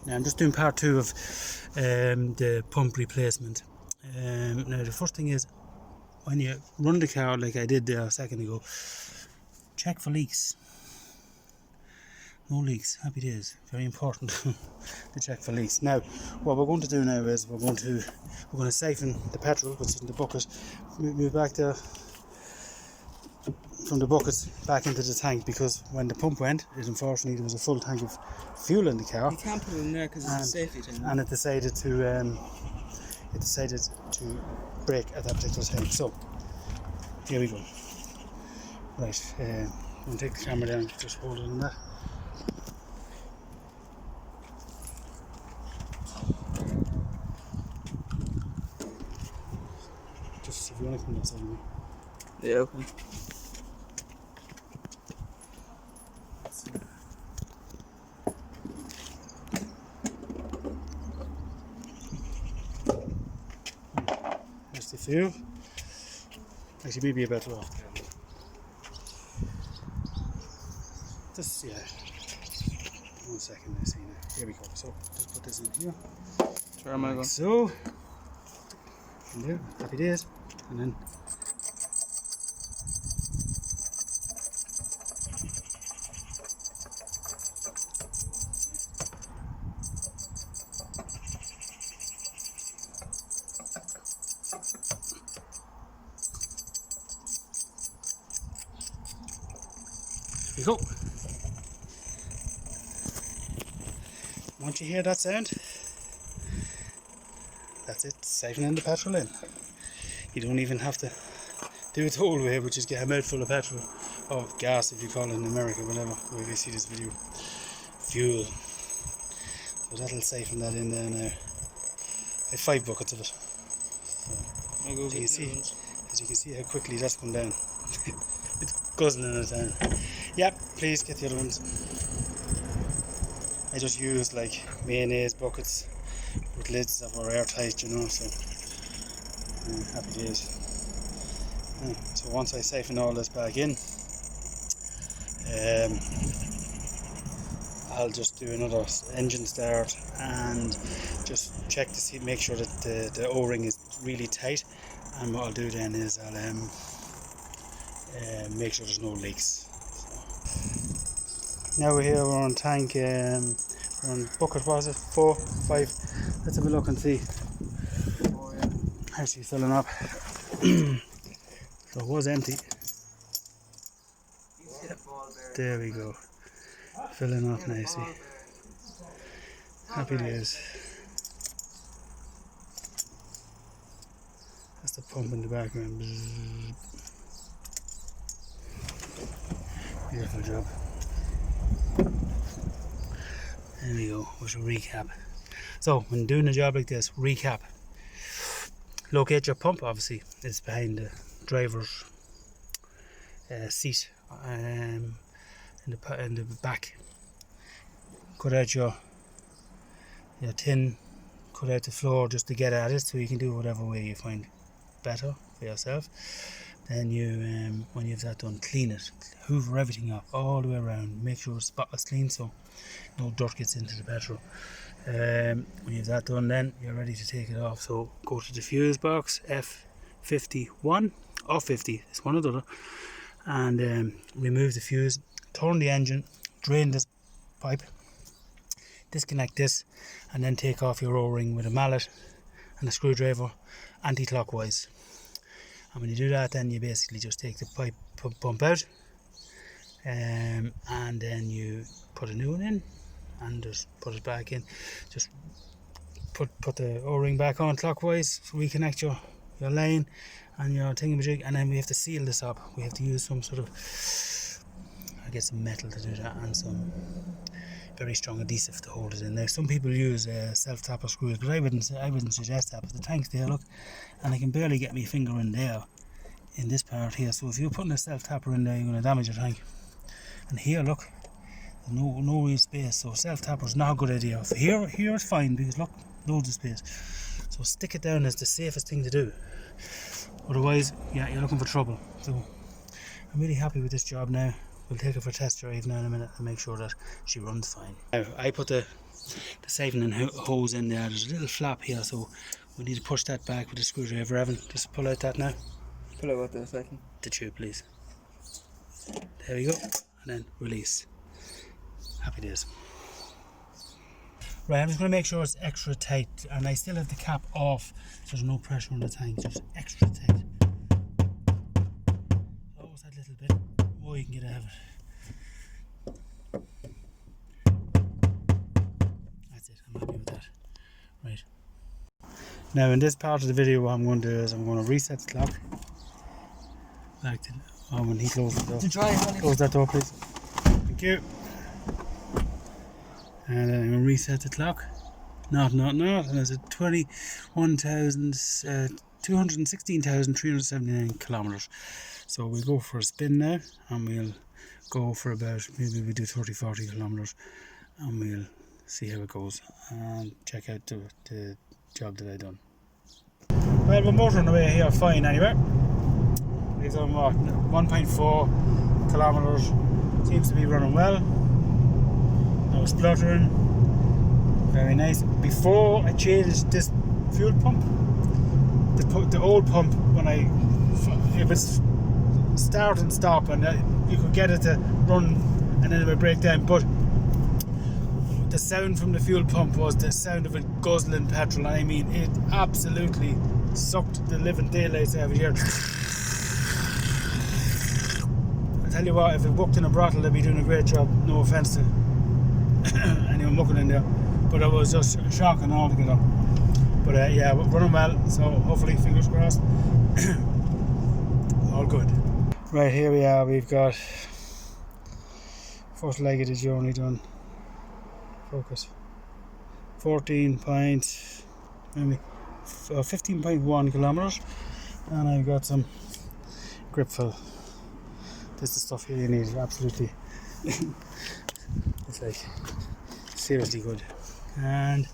Now I'm just doing part 2 of the pump replacement. Now the first thing is, when you run the car like I did there a second ago, check for leaks. No leaks, happy days. Very important to check for leaks. Now, what we're going to do now is we're going to siphon the petrol, which is in the bucket, move back there from the bucket back into the tank, because when the pump went, unfortunately there was a full tank of fuel in the car. You can't put it in there because it's a safety thing. And it decided to break at that particular time. So here we go. Right, I'm going to take the camera down, just hold it on that. Just if you want to come that side of me. Yeah, okay. There's the fuel. Actually, maybe a better off. Just, yeah. 1 second, I see now. Here we go. So, just put this in here. Where am I going? So, and there, happy days. And then we go. Once you hear that sound, that's it, siphoning the petrol in. You don't even have to do it the whole way, but just get a mouthful of petrol, or gas if you call it in America, whatever, wherever you see this video. Fuel. So that'll siphon that in there now. I have 5 buckets of it. So, as you can see how quickly that's come down. It's guzzling it down. Yep, please get the other ones. I just use like mayonnaise buckets with lids that were airtight, you know, so happy days. So once I siphon all this back in, I'll just do another engine start and just check to see, make sure that the O-ring is really tight, and what I'll do then is I'll make sure there's no leaks. Now we're here, we're on tank, we're on bucket, what was it, 4, 5, let's have a look and see. Oh, yeah. Actually filling up. So it was empty. Yep. There we go, filling up nicely. Happy days. That's the pump in the background. Beautiful job. There we go, was a recap. So when doing a job like this, recap. Locate your pump, obviously. It's behind the driver's seat in the back. Cut out your tin, cut out the floor just to get at it, so you can do whatever way you find better for yourself. Then you, when you've that done, clean it, hoover everything up all the way around, make sure it's spotless clean so no dirt gets into the petrol. When you've that done, then you're ready to take it off. So go to the fuse box, F51 or 50, it's one or the other, and remove the fuse, turn the engine, drain this pipe, disconnect this, and then take off your O-ring with a mallet and a screwdriver anti-clockwise. And when you do that, then you basically just take the pipe pump out, and then you put a new one in and just put it back in. Just put the O-ring back on clockwise, reconnect your line and your thingamajig, and then we have to seal this up. We have to use some sort of, I guess, some metal to do that, and some very strong adhesive to hold it in. Now some people use self-tapper screws, but I wouldn't suggest that. But the tank's there, look, and I can barely get my finger in there, in this part here. So if you're putting a self-tapper in there, you're going to damage your tank. And here, look, there's no real space, so self-tapper is not a good idea. Here it's fine, because look, loads of space. So stick it down is the safest thing to do. Otherwise, yeah, you're looking for trouble. So I'm really happy with this job now. We'll take her for a test drive now in a minute and make sure that she runs fine. Now, I put the the siphoning hose in there. There's a little flap here, so we need to push that back with a screwdriver. Evan, just pull out that now. Pull out what the second. The tube, please. There we go, and then release. Happy days. Right, I'm just going to make sure it's extra tight, and I still have the cap off, so there's no pressure on the tank, just extra tight. Always that little bit more you can get out of it. That's it, I'm happy with that. Right. Now in this part of the video, what I'm going to do is I'm going to reset the clock. Like to, when he closes the door. To dry, honey. Close that door, please. Thank you. And then I'm going to reset the clock. Not. And it's at 216,379 kilometres. So we'll go for a spin now, and we'll go for about, maybe we do 30-40 kilometres, and we'll see how it goes and check out the job that I done. Well, we're motoring away here fine anyway. It's on what, 1.4 kilometres. Seems to be running well. No spluttering. Very nice. Before I changed this fuel pump, the old pump, it was start and stop, and you could get it to run and then it would break down, but the sound from the fuel pump was the sound of it guzzling petrol. I mean, it absolutely sucked the living daylights out of here. I tell you what, if it worked in a brothel, they'd be doing a great job. No offence to anyone working in there, but it was just shocking altogether. But yeah, we're running well, so hopefully, fingers crossed, all good. Right, here we are. We've got first leg of the journey done. Focus. 15.1 kilometres, and I've got some grip fill. This is the stuff here you need, absolutely. It's like seriously good, and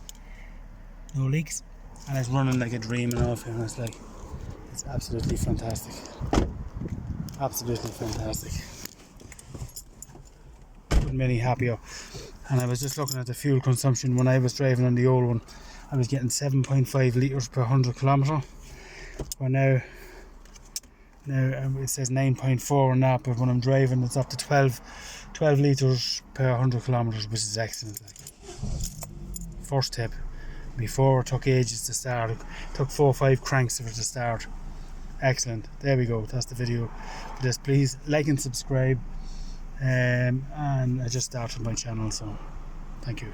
no leaks, and it's running like a dream and all, and it's like, it's absolutely fantastic. Absolutely fantastic. Couldn't be any happier. And I was just looking at the fuel consumption when I was driving on the old one. I was getting 7.5 litres per 100 kilometre. Well, now it says 9.4 on that, but when I'm driving it's up to 12 litres per 100 kilometres, which is excellent. Like, first tip, before it took ages to start, it took 4 or 5 cranks for it to start. Excellent. There we go, that's the video for this. Please like and subscribe, and I just started my channel, so thank you.